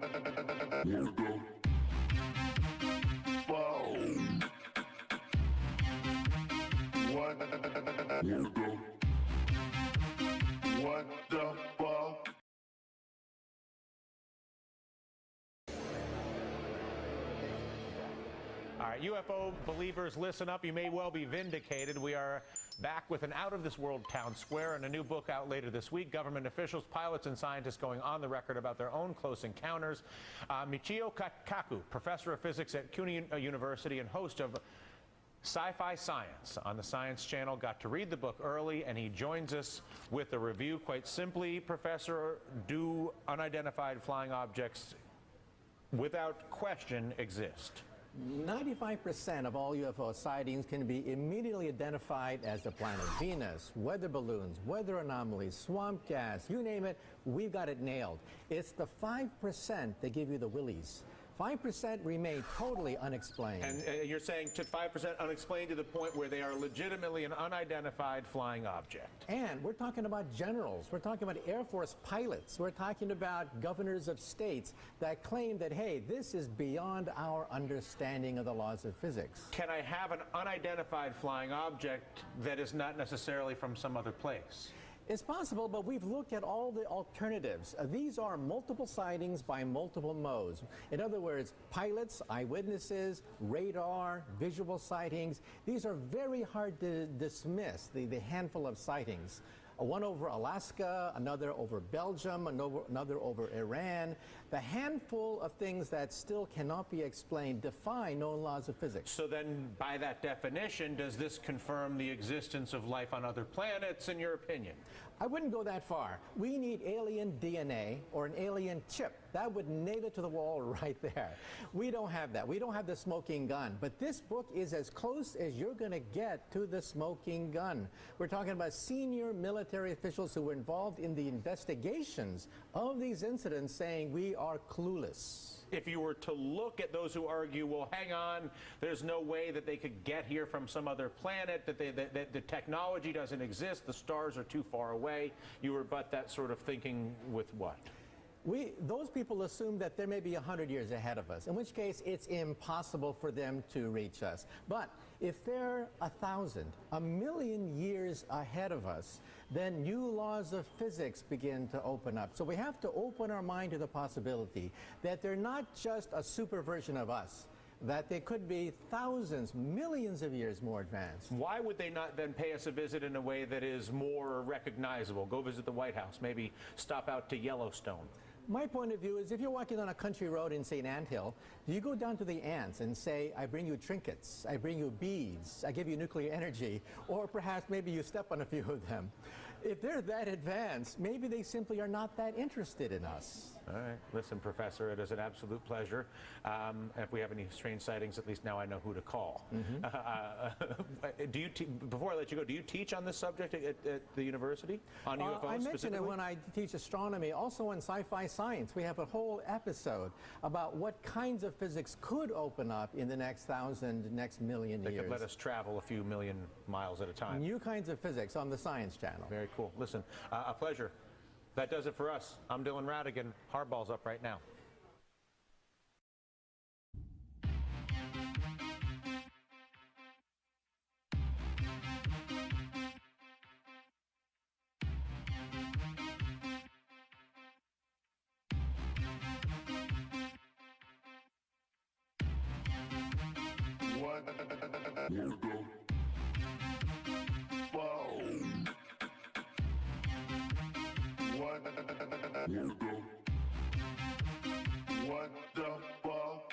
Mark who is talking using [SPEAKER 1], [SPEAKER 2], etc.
[SPEAKER 1] All right, UFO believers, listen up. You may well be vindicated. We are back with an out-of-this-world town square and a new book out later this week. Government officials, pilots, and scientists going on the record about their own close encounters. MICHIO KAKU, professor of physics at CUNY University and host of Sci-Fi Science on the Science Channel, got to read the book early, and he joins us with a review. Quite simply, Professor, do unidentified flying objects without question exist?
[SPEAKER 2] 95% of all UFO sightings can be immediately identified as the planet Venus, weather balloons, weather anomalies, swamp gas, you name it, we've got it nailed. It's the 5% that give you the willies. 5% remain totally unexplained.
[SPEAKER 1] And you're saying to 5% unexplained to the point where they are legitimately an unidentified flying object.
[SPEAKER 2] And we're talking about generals. We're talking about Air Force pilots. We're talking about governors of states that claim that, hey, this is beyond our understanding of the laws of physics.
[SPEAKER 1] Can I have an unidentified flying object that is not necessarily from some other place?
[SPEAKER 2] It's possible, but we've looked at all the alternatives. These are multiple sightings by multiple modes. In other words, pilots, eyewitnesses, radar, visual sightings. These are very hard to dismiss, the handful of sightings. One over Alaska, another over Belgium, another over Iran. The handful of things that still cannot be explained defy known laws of physics.
[SPEAKER 1] So then, by that definition, does this confirm the existence of life on other planets, in your opinion?
[SPEAKER 2] I wouldn't go that far. We need alien DNA or an alien chip. That would nail it to the wall right there. We don't have that. We don't have the smoking gun. But this book is as close as you're going to get to the smoking gun. We're talking about senior military officials who were involved in the investigations of these incidents saying we are clueless.
[SPEAKER 1] If you were to look at those who argue, well, hang on, there's no way that they could get here from some other planet, that the technology doesn't exist, the stars are too far away, you rebut that sort of thinking with what?
[SPEAKER 2] Those people assume that there may be 100 years ahead of us, in which case it's impossible for them to reach us. But if they're 1,000, 1,000,000 years ahead of us, then new laws of physics begin to open up. So we have to open our mind to the possibility that they're not just a super version of us, that they could be thousands, millions of years more advanced.
[SPEAKER 1] Why would they not then pay us a visit in a way that is more recognizable? Go visit the White House, maybe stop out to Yellowstone.
[SPEAKER 2] My point of view is if you're walking on a country road in, say, an anthill, do you go down to the ants and say, I bring you trinkets, I bring you beads, I give you nuclear energy, or perhaps maybe you step on a few of them? If they're that advanced, maybe they simply are not that interested in us.
[SPEAKER 1] All right. Listen, Professor, it is an absolute pleasure. If we have any strange sightings, at least now I know who to call. Before I let you go, do you teach on this subject at the university, on UFOs
[SPEAKER 2] I mentioned it when I teach astronomy. Also in Sci-Fi Science, we have a whole episode about what kinds of physics could open up in the next 1,000, next million years.
[SPEAKER 1] They could let us travel a few million miles at a time.
[SPEAKER 2] New kinds of physics on the Science Channel.
[SPEAKER 1] Very cool. Listen, a pleasure. That does it for us. I'm Dylan Radigan. Hardball's up right now. What the fuck?